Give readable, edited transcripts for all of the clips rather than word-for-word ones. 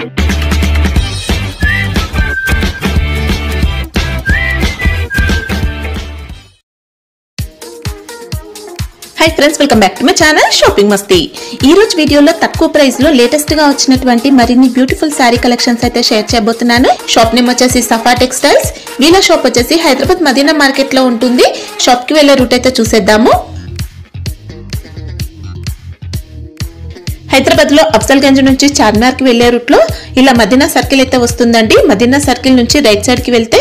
Hi friends, welcome back to my channel shopping Masti. ఈ రోజు వీడియోలో తక్కువ ప్రైస్ లో లేటెస్ట్ గా వచ్చినటువంటి మరిన్ని బ్యూటిఫుల్ సారీ కలెక్షన్స్ అయితే షేర్ చేయబోతున్నాను। షాప్ నేమ్ వచ్చేసి సఫా టెక్స్టైల్స్। వీళ్ళ షాప్ వచ్చేసి హైదరాబాద్ మదీనా మార్కెట్ లో ఉంటుంది। షాప్ కి వెళ్ళే రూట్ అయితే చూసేద్దాము। హైదరాబాద్ లో అఫ్జల్గంజ్ నుంచి చార్మినార్ కి వెళ్లే రూట్ లో ఇలా మదీనా సర్కిల్ అయితే వస్తుందండి। మదీనా సర్కిల్ నుంచి రైట్ సైడ్ కి వెళ్తే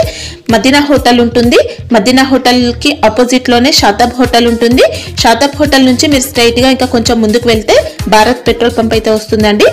మదీనా హోటల్ ఉంటుంది। మదీనా హోటల్ కి ఆపోజిట్ లోనే షాతాబ్ హోటల్ ఉంటుంది। షాతాబ్ హోటల్ నుంచి మీరు స్ట్రైట్ గా ఇంకా కొంచెం ముందుకు వెళ్తే భారత్ పెట్రోల్ పంప్ అయితే వస్తుందండి।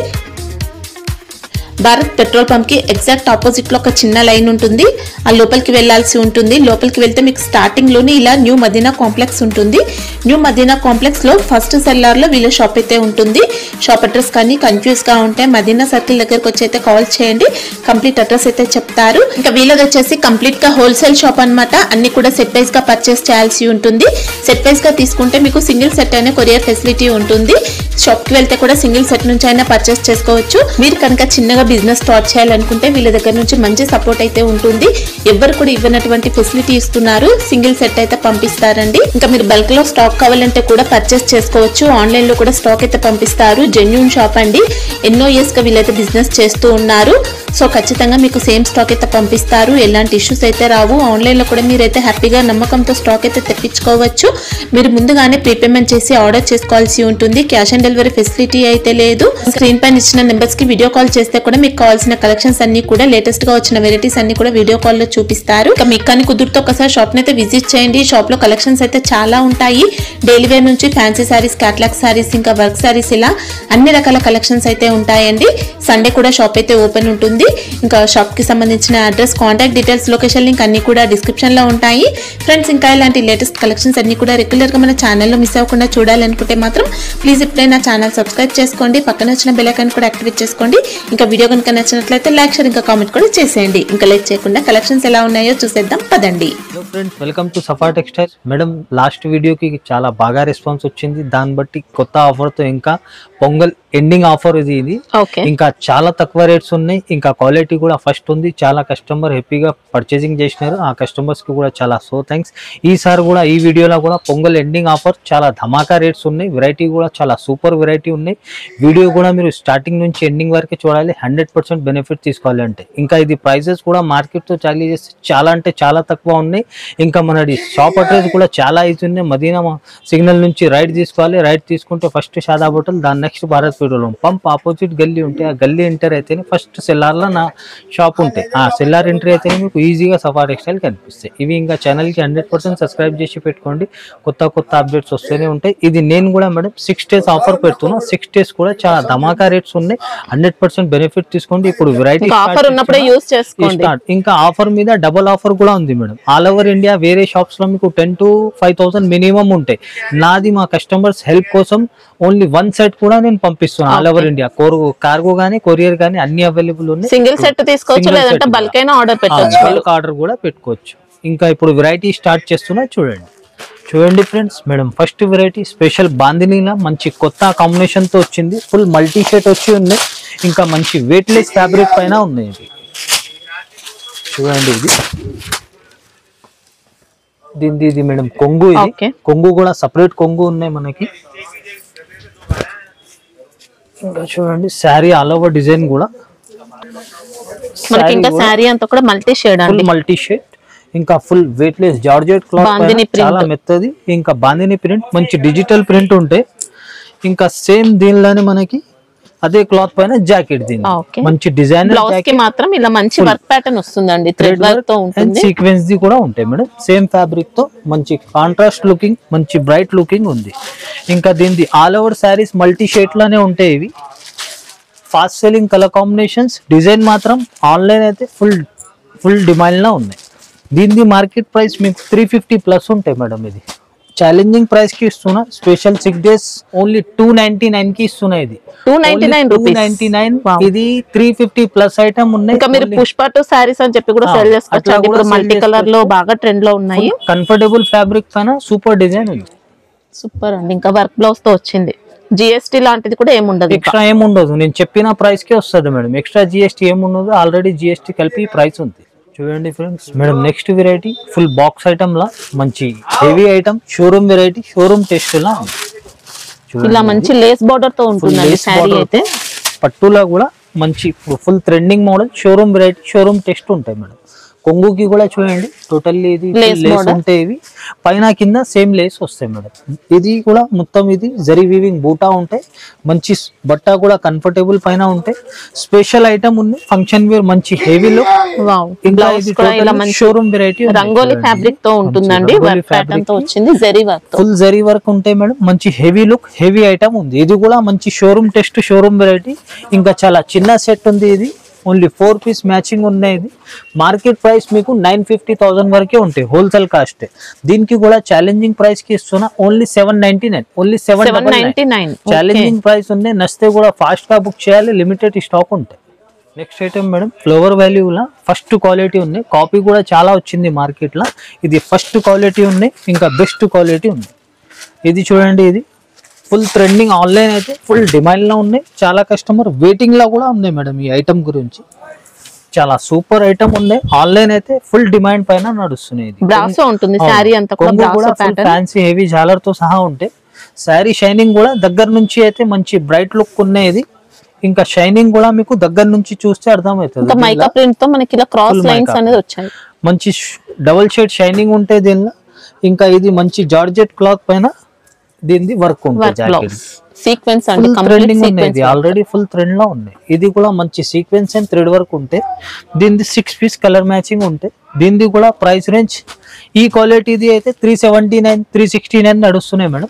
భారత్ పెట్రోల్ పంప్ కి ఎగ్జాక్ట్ ఆపోజిట్ లో ఒక చిన్న లైన్ ఉంటుంది। ఆ లోపలికి వెళ్ళాల్సి ఉంటుంది। లోపలికి వెళ్తే మీకు స్టార్టింగ్ లోనే ఇలా న్యూ మదీనా కాంప్లెక్స్ ఉంటుంది। న్యూ మదీనా కాంప్లెక్స్ లో ఫస్ట్ సెల్లార్ లో వీళ్ళ షాప్ అయితే ఉంటుంది। షాప్ అడ్రస్ కానీ కన్ఫ్యూజ్ గా ఉంటే మదీనా సర్కిల్ దగ్గరకు వచ్చి అయితే కాల్ చేయండి, కంప్లీట్ అడ్రస్ అయితే చెప్తారు। ఇంకా వీళ్ళది వచ్చేసి కంప్లీట్ గా హోల్సేల్ షాప్ అన్నమాట। అన్ని కూడా సెట్ వైజ్ గా పర్చేస్ చేయాల్సి ఉంటుంది। సెట్ వైజ్ గా తీసుకుంటే మీకు సింగిల్ సెట్ అయిన కొరియర్ ఫెసిలిటీ ఉంటుంది। షాప్ కి వెళ్తే కూడా సింగిల్ సెట్ నుంచి అయినా పర్చేస్ చేసుకోవచ్చు। మీరు కనుక చిన్నగా బిజినెస్ స్టార్ట్ చేయాలనుకుంటే వీళ్ళ దగ్గర నుంచి మంచి సపోర్ట్ అయితే ఉంటుంది। ఎవరు కూడా ఇవ్వనటువంటి ఫెసిలిటీ ఇస్తున్నారు। సింగిల్ సెట్ అయితే పంపిస్తారండి। ఇంకా మీరు బల్క్ లో స్టాక్ కావాలంటే కూడా పర్చేస్ చేసుకోవచ్చు। ఆన్లైన్ లో కూడా స్టాక్ అయితే పంపిస్తారు। జెన్యూన్ షాప్ అండి, ఎన్నో ఇయర్స్ గా వీళ్ళైతే బిజినెస్ చేస్తూ ఉన్నారు। సో ఖచ్చితంగా మీకు సేమ్ స్టాక్ అయితే పంపిస్తారు। ఎలాంటి ఇష్యూస్ అయితే రావు। ఆన్లైన్ లో కూడా మీరైతే హ్యాపీగా నమ్మకంతో స్టాక్ అయితే తెప్పించుకోవచ్చు। మీరు ముందుగానే ప్రీపేమెంట్ చేసి ఆర్డర్ చేసుకోవాల్సి ఉంటుంది। క్యాష్ ఆన్ డెలివరీ ఫెసిలిటీ అయితే లేదు। స్క్రీన్ పైన ఇచ్చిన నెంబర్స్ కి వీడియో కాల్ చేస్తే కూడా మీకు కావాల్సిన కలెక్షన్స్ అన్ని కూడా లేటెస్ట్ గా వచ్చిన వెరైటీస్ అన్ని కూడా వీడియో కాల్ లో చూపిస్తారు। ఇక మీకు కానీ కుదురుతో ఒకసారి షాప్ ని అయితే విజిట్ చేయండి। షాప్ లో కలెక్షన్స్ అయితే చాలా ఉంటాయి। డైలీ వేర్ నుంచి ఫ్యాన్సీ సారీస్, క్యాటలాగ్ సారీస్, ఇంకా వర్క్ సారీస్, ఇలా అన్ని రకాల కలెక్షన్స్ అయితే ఉంటాయండి। సండే కూడా షాప్ అయితే ఓపెన్ ఉంటుంది। ఇంకా షాప్ కి సంబంధించిన address, contact details, location link అన్ని కూడా డిస్క్రిప్షన్ లో ఉంటాయి ఫ్రెండ్స్। ఇంకా ఇలాంటి లేటెస్ట్ కలెక్షన్స్ అన్ని కూడా రెగ్యులర్ గా మన ఛానల్లో మిస్ అవ్వకుండా చూడాలనుకుంటే మాత్రం ప్లీజ్ ఇప్పుడే నా ఛానల్ సబ్స్క్రైబ్ చేసుకోండి, పక్కన వచ్చిన బెల్ ఐకాన్ కూడా యాక్టివేట్ చేసుకోండి। ఇంకా వీడియో కనుక నచ్చినట్లయితే లైక్, షేర్, ఇంకా కామెంట్ కూడా చేసేయండి। ఇంకా లైక్ చేయకుండా కలెక్షన్స్ ఎలా ఉన్నాయో చూసేద్దాం పదండి। Hello friends, welcome to Safa textiles. Madam, last వీడియోకి చాలా బాగా రెస్పాన్స్ వచ్చింది। దాన్ని బట్టి కొత్త ఆఫర్ తో ఇంకా పొంగల్ ఎండింగ్ ఆఫర్ ఇది ఇంకా చాలా తక్కువ రేట్స్ ఉన్నాయి। ఇంకా క్వాలిటీ కూడా ఫస్ట్ ఉంది। చాలా కస్టమర్ హ్యాపీగా పర్చేసింగ్ చేసినారు। ఆ కస్టమర్స్ కి కూడా చాలా థ్యాంక్స్। ఈసారి కూడా ఈ వీడియోలో కూడా పొంగల్ ఎండింగ్ ఆఫర్ చాలా ధమాకా రేట్స్ ఉన్నాయి। వెరైటీ కూడా చాలా సూపర్ వెరైటీ ఉన్నాయి। వీడియో కూడా మీరు స్టార్టింగ్ నుంచి ఎండింగ్ వరకు చూడాలి। 100% బెనిఫిట్ తీసుకోవాలి అంటే ఇంకా ఇది ప్రైసెస్ కూడా మార్కెట్ తో చాలా అంటే చాలా తక్కువ ఉన్నాయి। ఇంకా మనది షాప్ అడ్రస్ కూడా చాలా ఈజీ ఉంది। మదీనా సిగ్నల్ నుంచి రైట్ తీసుకోవాలి। రైట్ తీసుకుంటే ఫస్ట్ షాదాబ్ హోటల్, దాని next Bharat petrol pump opposite గల్లీ ఉంటే ఆ గల్లీ ఎంటర్ అయితేనే ఫస్ట్ సెల్లార్ లో నా షాప్ ఉంటాయి। ఆ సెల్లార్ ఎంటర్ అయితేనే మీకు ఈజీగా సఫా టెక్స్టైల్ కనిపిస్తాయి। ఇవి ఇంకా ఛానల్ కి 100% సబ్స్క్రైబ్ చేసి పెట్టుకోండి, కొత్త అప్డేట్స్ వస్తూనే ఉంటాయి। ఇది నేను కూడా మేడం 6 days ఆఫర్ పెడుతున్నా। 6 days కూడా చాలా ధమాకా రేట్స్ ఉన్నాయి। 100% బెనిఫిట్ తీసుకోండి। ఇప్పుడు వెరైటీ ఆఫర్ ఉన్నప్పుడే యూస్ చేసుకోండి। ఇంకా ఆఫర్ మీద డబుల్ ఆఫర్ కూడా ఉంది మేడం। ఆల్ ఓవర్ ఇండియా వేరే షాప్స్ లో మీకు 10 to 5,000 మినిమం ఉంటాయి। నాది మా కస్టమర్స్ హెల్ప్ కోసం ఓన్లీ 1 సెట్ కూడా నేను పంపిస్తున్నాను। ఆల్ ఓవర్ ఇండియా కార్గో గానీ కొరియర్ గానీ అన్ని అవైలబుల్ ఉన్నాయి। సింగిల్ సెట్ తీసుకోవచ్చు, లేదంటే బల్క్ అయినా ఆర్డర్ పెట్టొచ్చు, బల్క్ ఆర్డర్ కూడా పెట్టుకోవచ్చు। ఇంకా ఇప్పుడు వెరైటీ స్టార్ట్ చేస్తున్నా చూడండి friends. Madam, first variety special బాందినీలా మంచి కొత్త కాంబినేషన్ తో వచ్చింది। ఫుల్ మల్టీ షేట్ వచ్చి ఉన్నాయి। ఇంకా మంచి వెయిట్ లెస్ ఫ్యాబ్రిక్ పైన ఉన్నాయి। చూడండి ఇది మేడం కొంగు। ఇది కొంగు కూడా సపరేట్ కొంగు ఉన్నాయి మనకి। ఇంకా చూడండి శారీ ఆల్ ఓవర్ డిజైన్ కూడా మనకి ఇంకా శారీ అంతా కూడా మల్టీ షేడ్ అండి, ఫుల్ మల్టీ షేడ్। ఇంకా full weight less georgette cloth, చాలా మెత్తది। ఇంకా బాందిని ప్రింట్, మంచి డిజిటల్ ప్రింట్ ఉంటాయి। ఇంకా సేమ్ దీనిలోనే మనకి అదే క్లాత్ పైన జాకెట్, దీని మంచి డిజైన్ కి మాత్రం ఇలా మంచి వర్క్ ప్యాటర్న్ వస్తుందండి, థ్రెడ్ వర్క్ తో ఉంటుంది, సీక్వెన్స్ ది కూడా ఉంటాయి మేడం। సేమ్ ఫ్యాబ్రిక్ తో మంచి కాంట్రాస్ట్ లుకింగ్, మంచి బ్రైట్ లుకింగ్ ఉంది। ఇంకా దీనిది all over saris multi shade లానే ఉంటాయి। ఇవి fast selling colour combinations. Design మాత్రం ఆన్లైన్ అయితే ఫుల్ డిమాండ్ లో ఉన్నాయి। దీనిది మార్కెట్ ప్రైస్ మీకు 350 ప్లస్ ఉంటాయి మేడం। ఇది ఛాలెంజింగ్ ప్రైస్ కి ఇస్తున్నా। స్పెషల్ 6 days ఓన్లీ 299 కి ఇస్తున్నా। ఇది 299 ఇది 350 ప్లస్ ఐటమ్ ఉన్నాయి। ఇంకా మీరు పుష్ప టు సారీస్ అని చెప్పి కూడా సెల్ చేసుకోవచ్చు। ఇప్పుడు మల్టీ కలర్ లో బాగా ట్రెండ్ లో ఉన్నాయి। కంఫర్టబుల్ ఫ్యాబ్రిక్ పైన సూపర్ డిజైన్ ఉంది, సూపర్ అండి। ఇంకా వర్క్ బ్లౌజ్ తో వచ్చింది। జిఎస్టీ లాంటిది కూడా ఏముండదు, ఎక్స్ట్రా ఏముండదు. నేను చెప్పిన ప్రైస్ కి వస్తుంది మేడం, ఎక్స్ట్రా జిఎస్టీ ఏముండదు. ఆల్రెడీ జిఎస్టీ కలిపి ప్రైస్ ఉంది. చూడండి friends madam, next variety full box item లా మంచి heavy item, showroom variety, showroom test లా ఇలా మంచి లేస్ బార్డర్ తో ఉంటుంది సారీ అయితే. పట్టులా కూడా మంచి full trending model, showroom variety, showroom test ఉంటాయి మేడం. కొంగుకి కూడా చూడండి టోటల్లీ ఇది లేస్ ఉంటాయి. ఇవి పైన కింద సేమ్ లేస్ వస్తాయి మేడం. ఇది కూడా మొత్తం ఇది జరీ వీవింగ్ బూటా ఉంటాయి. మంచి బట్ట కూడా కంఫర్టబుల్ పైన ఉంటాయి. స్పెషల్ ఐటమ్ ఉంది, ఫంక్షన్ వేర్, మంచి హెవీ లుక్. ఇంకా ఇది షోరూమ్ వెరైటీ, రంగోలీ ఫ్యాబ్రిక్ తో ఉంటుందండి, ప్యాటర్న్ తో వచ్చింది, zari work, full zari work ఉంటాయి మేడం. మంచి హెవీ లుక్, హెవీ ఐటమ్ ఉంది. ఇది కూడా మంచి షోరూమ్ టెస్ట్, షోరూమ్ వెరైటీ. ఇంకా చాలా చిన్న సెట్ ఉంది. ఇది ఓన్లీ 4 పీస్ మ్యాచింగ్ ఉన్నాయి. ఇది మార్కెట్ ప్రైస్ మీకు 950,000 వరకే ఉంటాయి హోల్సేల్ కాస్ట్. దీనికి కూడా ఛాలెంజింగ్ ప్రైస్ కి ఇస్తున్నా ఓన్లీ 799, ఓన్లీ 799 ఛాలెంజింగ్ ప్రైస్ ఉంది. నచ్చితే కూడా ఫాస్ట్ గా బుక్ చేయాలి, లిమిటెడ్ స్టాక్ ఉంటాయి. Next item madam, flower value లా ఫస్ట్ క్వాలిటీ ఉన్నాయి. కాపీ కూడా చాలా వచ్చింది మార్కెట్ లో. ఇది ఫస్ట్ క్వాలిటీ ఉన్నాయి, ఇంకా బెస్ట్ క్వాలిటీ ఉంది. ఇది చూడండి, ఇది ఫుల్ ట్రెండింగ్, ఆన్లైన్ అయితే ఫుల్ డిమాండ్ లో ఉన్నాయి. చాలా కస్టమర్ వెయిటింగ్ లో కూడా ఉన్నాయి మేడం. ఈ ఐటమ్ గురించి చాలా సూపర్ ఐటమ్ ఉన్నాయి. ఆన్లైన్ అయితే ఫుల్ డిమాండ్ పైన నడుస్తున్నాయి. ఫ్యాన్సీ హెవీ జాలర్ తో సహా ఉంటాయి. శారీ షైనింగ్ కూడా దగ్గర నుంచి అయితే మంచి బ్రైట్ లుక్ ఉన్నాయి. ఇది ఇంకా షైనింగ్ కూడా మీకు దగ్గర నుంచి చూస్తే అర్థమవుతుంది. మంచి డబుల్ షేడ్ షైనింగ్ ఉంటాయి దీనిలో. ఇంకా ఇది మంచి జార్జెట్ క్లాత్ పైన దీని వర్క్ ఉంటుంది. ఆల్రెడీ ఫుల్ ట్రెండ్ లో ఉన్నాయి. ఇది కూడా మంచి సీక్వెన్స్ అండ్ థ్రెడ్ వర్క్ ఉంటే దీనిది 6 పీస్ కలర్ మ్యాచింగ్ ఉంటాయి. దీనిది కూడా ప్రైస్ రేంజ్ ఈ క్వాలిటీది అయితే 379, 369 నడుస్తున్నాయి మేడం.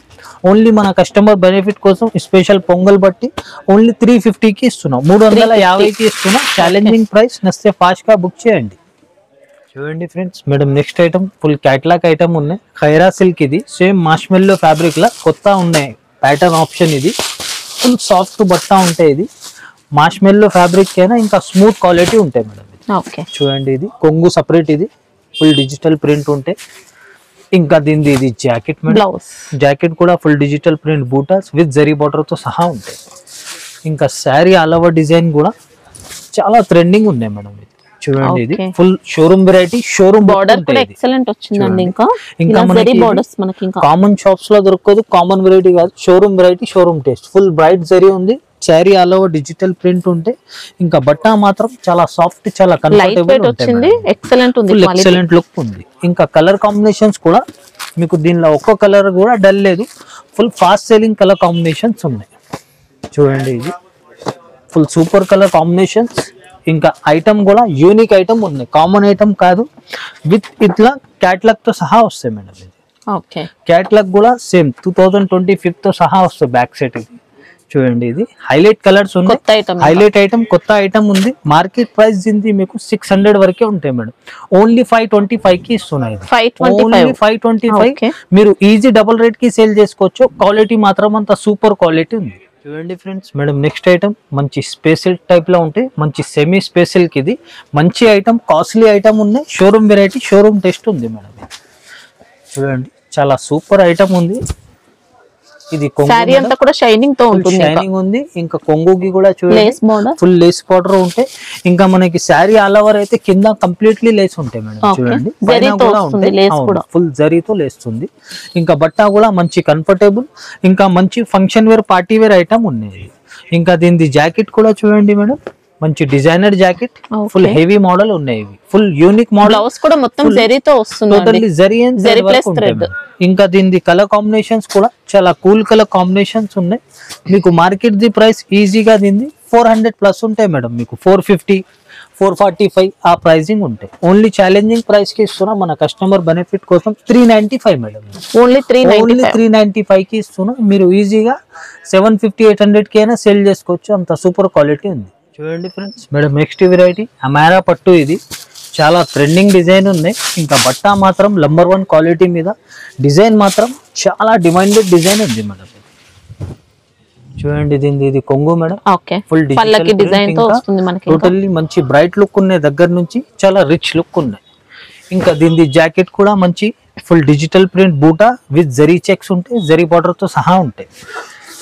ఓన్లీ మన కస్టమర్ బెనిఫిట్ కోసం స్పెషల్ పొంగల్ బట్టి ఓన్లీ 350కి ఇస్తున్నాం, 350కి ఇస్తున్నాం. Challenging price. నచ్చితే ఫాస్ట్ గా బుక్ చేయండి. చూడండి friends madam, next item full catalogue item ఉన్నాయి. ఖైరా సిల్క్, ఇది సేమ్ మార్ష్మెల్లో ఫ్యాబ్రిక్ లా కొత్త ఉన్నాయి ప్యాటర్న్ ఆప్షన్. ఇది ఫుల్ సాఫ్ట్ బట్ట ఉంటాయి. ఇది మార్ష్మెల్లో ఫ్యాబ్రిక్ అయినా ఇంకా స్మూత్ క్వాలిటీ ఉంటాయి మేడం. చూడండి, ఇది కొంగు సపరేట్, ఇది ఫుల్ డిజిటల్ ప్రింట్ ఉంటాయి. ఇంకా దీనిది ఇది జాకెట్ మేడం. జాకెట్ కూడా full digital print buttas with zari border తో సహా ఉంటాయి. ఇంకా శారీ ఆల్ ఓవర్ డిజైన్ కూడా చాలా ట్రెండింగ్ ఉన్నాయి మేడం. చూడండి, ఇది full showroom variety, showroom border కూడా ఎక్సలెంట్ వచ్చిందండి. ఇంకా మనకి కామన్ షాప్స్ లో దొరకదు, కామన్ వెరైటీ కాదు, showroom variety, showroom taste. Full bright జరీ ఉంది. Sari all over digital print ఉంటే ఇంకా బట్ట మాత్రం చాలా సాఫ్ట్, చాలా కంఫర్టబుల్ ఉంటుంది. ఎక్సలెంట్ లుక్ ఉంది. ఇంకా కలర్ కాంబినేషన్స్ కూడా మీకు దీనిలో ఒక్క కలర్ కూడా డల్ లేదు. Full fast selling colour combinations ఉన్నాయి. చూడండి, ఇది ఫుల్ సూపర్ కలర్ కాంబినేషన్స్. ఇంకా ఐటమ్ కూడా యూనిక్ ఐటమ్ ఉన్నాయి, కామన్ ఐటమ్ కాదు. విత్ ఇట్లా క్యాట్లాగ్ తో సహా వస్తాయి మేడం. ఇది క్యాట్లాగ్ కూడా సేమ్ 2025 తో సహా వస్తాయి బ్యాక్ సైడ్. ఇది చూడండి, ఇది హైలైట్ కలర్స్ ఉన్నాయి. హైలైట్ ఐటమ్, కొత్త ఐటమ్ ఉంది. మార్కెట్ ప్రైస్ దీనికి మీకు 600 వరకే ఉంటాయి మేడం. ఓన్లీ 525కి ఇస్తున్నాయి. ఓన్లీ 525. మీరు ఈజీ డబుల్ రేట్ కి సేల్ చేసుకోవచ్చు. క్వాలిటీ మాత్రం అంత సూపర్ క్వాలిటీ ఉంది. చూడండి ఫ్రెండ్స్ మేడం, నెక్స్ట్ ఐటమ్ మంచి స్పెషల్ టైప్ లో ఉంటాయి. మంచి సెమీ స్పెషల్ కి ఇది మంచి ఐటమ్, కాస్ట్లీ ఐటమ్ ఉన్నాయి. షోరూమ్ వెరైటీ, షోరూమ్ టెస్ట్ ఉంది మేడం. చూడండి, చాలా సూపర్ ఐటమ్ ఉంది. ఇది సారీ అంతా కూడా షైనింగ్ తో ఉంటుంది, షైనింగ్ ఉంది. ఇంకా కొంగుకి కూడా చూడండి ఫుల్ లేస్ బార్డర్ ఉంటాయి. ఇంకా మనకి సారీ ఆల్ ఓవర్ అయితే కింద కంప్లీట్లీ లేస్ ఉంటాయి మేడం. చూడండి, ఫుల్ జరీతో లేస్తుంది. ఇంకా బట్ట కూడా మంచి కంఫర్టబుల్, ఇంకా మంచి function wear, party wear item ఉన్నాయి. ఇంకా దీని జాకెట్ కూడా చూడండి మేడం, మంచి designer jacket, full heavy model ఉన్నాయి. Full unique model. బ్లౌజ్ కూడా మొత్తం జరీతో వస్తుంది, టోటల్లీ జరీ అండ్ జరీ ప్లస్ థ్రెడ్. ఇంకా దీని కలర్ కాంబినేషన్స్ కూడా చాలా కూల్ కలర్ కాంబినేషన్స్ ఉన్నాయి. మీకు మార్కెట్ ది ప్రైస్ ఈజీగా దీన్ని 400 ప్లస్ ఉంటాయి మేడం. మీకు 450, 445 ఆ ప్రైజింగ్ ఉంటాయి. ఓన్లీ ఛాలెంజింగ్ ప్రైస్ కి ఇస్తున్నా మన కస్టమర్ బెనిఫిట్ కోసం 395 మేడం. ఓన్లీ 395 కి ఇస్తున్నా. మీరు ఈజీగా 750, 800 కి అయినా సేల్ చేసుకోవచ్చు. అంత సూపర్ క్వాలిటీ ఉంది. చూడండి ఫ్రెండ్స్ మేడం, నెక్స్ట్ వెరైటీ అమారా పట్టు. ఇది చాలా ట్రెండింగ్ డిజైన్ ఉన్నాయి. ఇంకా బట్ట మాత్రం నంబర్ 1 క్వాలిటీ మీద. డిజైన్ మాత్రం చాలా డిమాండెడ్ డిజైన్ ఉంది మేడం. చూడండి, దీని ఇది కొంగు మేడం. ఫుల్ డిజైన్ టోటల్లీ మంచి బ్రైట్ లుక్ ఉన్నాయి. దగ్గర నుంచి చాలా రిచ్ లుక్ ఉన్నాయి. ఇంకా దీని జాకెట్ కూడా మంచి ఫుల్ డిజిటల్ ప్రింట్ బూటా విత్ జరీ చెక్స్ ఉంటాయి, జరీ బార్డర్ తో సహా ఉంటాయి.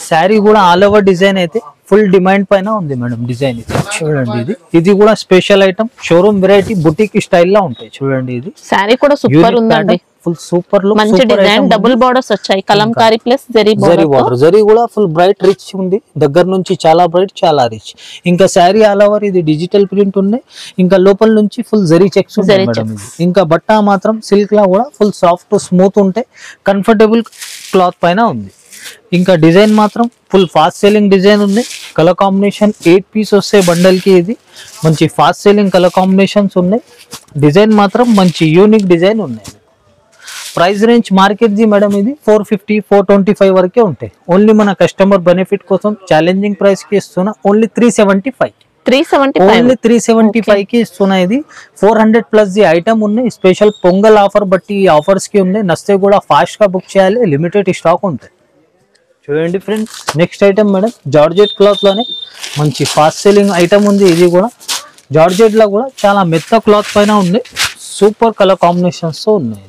శారీ కూడా ఆల్ ఓవర్ డిజైన్ అయితే ఫుల్ డిమాండ్ పైన ఉంది మేడం. డిజైన్ ఇది చూడండి, ఇది కూడా special item, showroom variety, boutique style లా ఉంటాయి. చూడండి ఇది శారీ కూడా సూపర్ ఉందండి, ఫుల్ సూపర్ లుక్, మంచి డిజైన్, డబుల్ బోర్డర్స్ వచ్చాయి, కలంకారీ ప్లస్ జరీ బోర్డర్. జరీ కూడా ఫుల్ బ్రైట్ రిచ్ ఉంది, దగ్గర నుంచి చాలా బ్రైట్ చాలా రిచ్. ఇంకా శారీ ఆల్ ఓవర్ ఇది డిజిటల్ ప్రింట్ ఉన్నాయి, ఇంకా లోపల నుంచి ఫుల్ జరీ చెక్స్ ఉన్నాయి మేడం. ఇది ఇంకా బట్ట మాత్రం సిల్క్ లా కూడా ఫుల్ సాఫ్ట్ స్మూత్ ఉంటాయి, కంఫర్టబుల్ క్లాత్ పైన ఉంది. ఇంకా డిజైన్ మాత్రం ఫుల్ ఫాస్ట్ సెల్లింగ్ డిజైన్ ఉంది. కలర్ కాంబినేషన్ 8 పీస్ వస్తాయి బండల్ కి. ఇది మంచి ఫాస్ట్ సెల్లింగ్ కలర్ కాంబినేషన్స్ ఉన్నాయి. డిజైన్ మాత్రం మంచి యూనిక్ డిజైన్ ఉన్నాయి. Price range market the madam ఇది 450 425 వరకే ఉంటాయి. ఓన్లీ మన కస్టమర్ బెనిఫిట్ కోసం ఛాలెంజింగ్ ప్రైస్ కి ఇస్తున్నా, ఓన్లీ 375 కి ఇస్తున్నా. ఇది 400 ప్లస్ ది ఐటమ్ ఉన్నాయి. స్పెషల్ పొంగల్ ఆఫర్ బట్టి ఈ ఆఫర్స్ కి ఉన్నాయి. నస్తే కూడా ఫాస్ట్ గా బుక్ చేయాలి, లిమిటెడ్ స్టాక్ ఉంటాయి. చూడండి friends, next item madam georgette cloth లోనే మంచి ఫాస్ట్ సెల్లింగ్ ఐటమ్ ఉంది. ఇది కూడా జార్జెట్ లో కూడా చాలా మెత్త క్లాత్ పైన ఉంది, సూపర్ కలర్ కాంబినేషన్స్ తో ఉన్నాయి.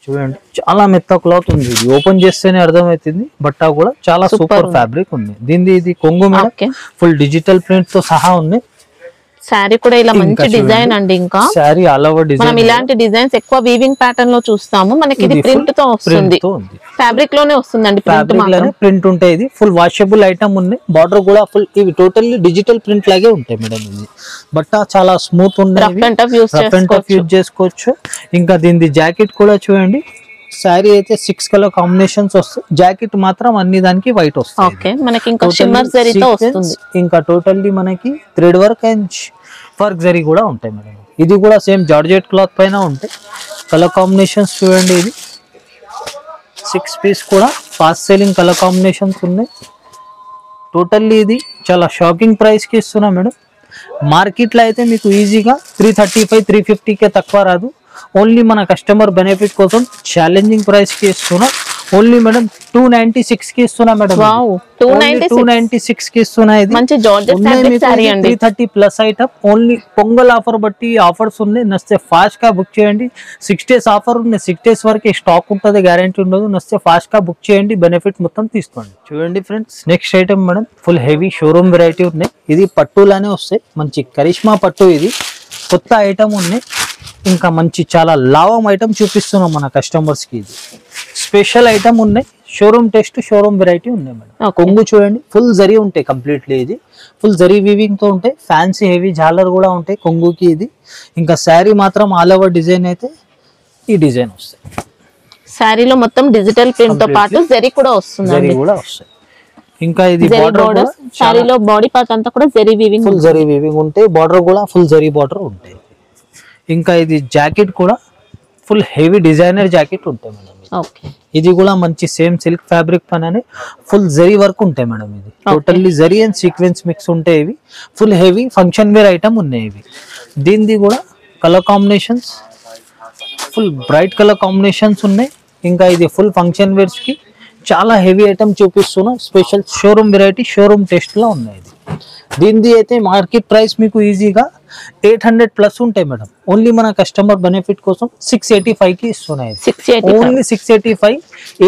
చూడండి చాలా మెత్త క్లాత్ ఉంది, ఇది ఓపెన్ చేస్తేనే అర్థమవుతుంది. బట్ట కూడా చాలా సూపర్ ఫ్యాబ్రిక్ ఉంది. దీనిది ఇది కొంగు మేడం, ఫుల్ డిజిటల్ ప్రింట్ తో సహా ఉంది. శారీ కూడా ఇలా మంచి డిజైన్ అండి. ఇంకా శారీ ఆల్ ఓవర్ డిజైన్, మనం ఇలాంటి డిజైన్స్ ఎక్కువ వీవింగ్ ప్యాటర్న్ లో చూస్తాము. మనకి ఇది ప్రింట్ తో వస్తుంది, ఫ్యాబ్రిక్ లోనే వస్తుందండి. ప్రింట్ ఉంటాయి. ఇది ఫుల్ వాషబుల్ ఐటమ్ ఉంది. బార్డర్ కూడా ఫుల్, ఇవి టోటల్లీ డిజిటల్ ప్రింట్ లాగే ఉంటాయి మేడం. ఇది బట్ట చాలా స్మూత్ ఉంది, రఫ్ అండ్ టఫ్ యూజ్ చేసుకోవచ్చు. ఇంకా దీని జాకెట్ కూడా చూడండి, శారీ అయితే 6 కలర్ కాంబినేషన్స్ వస్తాయి, జాకెట్ మాత్రం అన్ని దానికి వైట్ వస్తుంది. మనకి ఇంకా షిమ్మర్ జరీతో వస్తుంది. ఇంకా టోటల్లీ మనకి thread work and work zari కూడా ఉంటాయి మేడం. ఇది కూడా సేమ్ జార్జెట్ క్లాత్ పైన ఉంటాయి. కలర్ కాంబినేషన్స్ చూడండి, ఇది 6 పీస్ కూడా ఫాస్ట్ సెల్లింగ్ కలర్ కాంబినేషన్స్ ఉన్నాయి. టోటల్లీ ఇది చాలా షాకింగ్ ప్రైస్ కి ఇస్తున్నా మేడం. మార్కెట్ లో అయితే మీకు ఈజీగా 335 350 కే తక్కువ రాదు. ఓన్లీ మన కస్టమర్ బెనిఫిట్ కోసం ఛాలెంజింగ్ ప్రైస్ కి ఇస్తున్నా, ఓన్లీ మేడం 296 కి ఇస్తున్నా మేడం. 296 కి ఇస్తున్నా. ఇది మంచి జార్జెట్ ఫ్యాబ్రిక్ సారీ అండి, 330 plus item. Only pongal offer బట్టి ఆఫర్స్ ఉన్నాయి. నస్తే ఫాస్ట్ గా బుక్ చేయండి. 6 days ఆఫర్ ఉన్నాయి, 6 days వరకు స్టాక్ ఉంటుంది, గ్యారంటీ ఉండదు. నస్తే ఫాస్ట్ గా బుక్ చేయండి, బెనిఫిట్ మొత్తం తీసుకోండి. చూడండి friends, next item madam full heavy showroom variety ఉన్నాయి. ఇది పట్టులానే వస్తాయి, మంచి కరిష్మా పట్టు. ఇది కొత్త ఐటమ్ ఉన్నాయి. ఇంకా మంచి చాలా లావం ఐటమ్ చూపిస్తున్నాం మన కస్టమర్స్ కి. ఇది స్పెషల్ ఐటమ్ ఉన్నాయి, షోరూమ్ టెస్ట్, షోరూమ్ వెరైటీ ఉన్నాయి మేడం. కొంగు చూడండి, ఫుల్ జరీ ఉంటాయి కంప్లీట్లీ. ఇది ఫుల్ జరీ వీవింగ్ తో ఉంటాయి, ఫ్యాన్సీ హెవీ జాలర్ కూడా ఉంటాయి కొంగుకి. ఇది ఇంకా శారీ మాత్రం ఆల్ ఓవర్ డిజైన్ అయితే ఈ డిజైన్ వస్తాయి. శారీలో మొత్తం డిజిటల్ ప్రింట్ తో పాటు జరీ కూడా వస్తుంది, జరీ కూడా వస్తాయి. ఇంకా ఇది బార్డర్, శారీలో బాడీ పార్ట్ అంతా కూడా zari weaving, full zari weaving ఉంటాయి. బార్డర్ కూడా ఫుల్ జరీ బార్డర్ ఉంటాయి. ఇంకా ఇది జాకెట్ కూడా ఫుల్ హెవీ డిజైనర్ జాకెట్ ఉంటాయి మేడం. ఇది కూడా మంచి సేమ్ సిల్క్ ఫ్యాబ్రిక్ పైన ఫుల్ జరీ వర్క్ ఉంటాయి మేడం. ఇది totally zari and sequence mix ఉంటాయి. ఇవి full heavy function wear item ఉన్నాయి. ఇవి దీనిది కూడా colour combinations full bright colour combinations ఉన్నాయి. ఇంకా ఇది ఫుల్ ఫంక్షన్ వేర్స్ కి చాలా హెవీ ఐటమ్ చూపిస్తున్నా. Special showroom variety, showroom test లో ఉన్నాయి. దీనిది అయితే మార్కెట్ ప్రైస్ మీకు ఈజీగా 800 ప్లస్ ఉంటాయి మేడం. ఓన్లీ మన కస్టమర్ బెనిఫిట్ కోసం 685 కి ఇస్తున్నాయి. ఓన్లీ 685,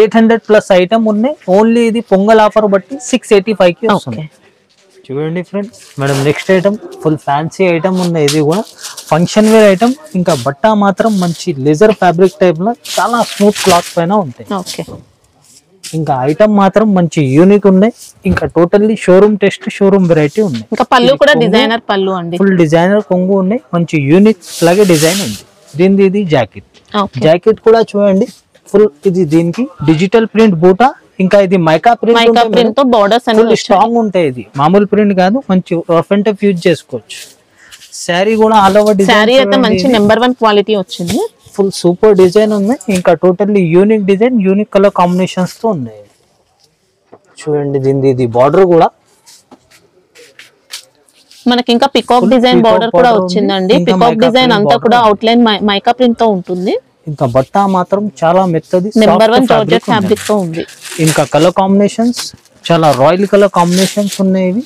800 ప్లస్ ఐటమ్ ఉన్నాయి. ఓన్లీ ఇది పొంగల్ ఆఫర్ బట్టి 685 కి వస్తుంది. చూడండి friends, madam next item full fancy item ఉన్నాయి. ఇది కూడా ఫంక్షన్ వేర్ ఐటమ్. ఇంకా బట్ట మాత్రం మంచి లెజర్ ఫ్యాబ్రిక్ టైప్ లో చాలా స్మూత్ క్లాత్ పైన ఉంటాయి. ఇంకా ఐటమ్ మాత్రం మంచి యూనిక్ ఉన్నాయి. ఇంకా totally showroom test, showroom variety ఉన్నాయి. ఇంకా పళ్ళు కూడా డిజైనర్ పళ్ళు అండి, ఫుల్ డిజైనర్ కొంగు ఉన్నాయి. మంచి యూనిక్ లాగే డిజైన్ ఉంది. దీనిది ఇది జాకెట్. జాకెట్ కూడా చూడండి, ఫుల్ ఇది దీనికి డిజిటల్ ప్రింట్ బూటా. ఇంకా ఇది మైకా ప్రింట్ తో బోర్డర్స్ ఫుల్ స్ట్రాంగ్ ఉంటాయి. ఇది మామూలు ప్రింట్ కాదు, మంచి రఫ్ అండ్ టఫ్ యూజ్ చేసుకోవచ్చు. శారీ కూడా ఆల్ ఓవర్ డిజైన్, శారీ అయితే మంచి నెంబర్ 1 క్వాలిటీ వచ్చింది. ఫుల్ సూపర్ డిజైన్ ఉంది. ఇంకా totally unique design, unique colour combinations తో ఉన్నాయి. చూడండి దీనిది ఇది బార్డర్ కూడా మనకి ఇంకా పికాక్ డిజైన్ బార్డర్ కూడా వచ్చిందండి. పికాక్ డిజైన్ అంతా కూడా అవుట్ లైన్ మైకా ప్రింట్ తో ఉంటుంది. ఇంకా బట్ట మాత్రం చాలా మెత్తది, నెంబర్ 1 జార్జెట్ ఫ్యాబ్రిక్ తో ఉంది. ఇంకా కలర్ కాంబినేషన్స్ చాలా రాయల్ కలర్ కాంబినేషన్స్ ఉన్నాయి. ఇవి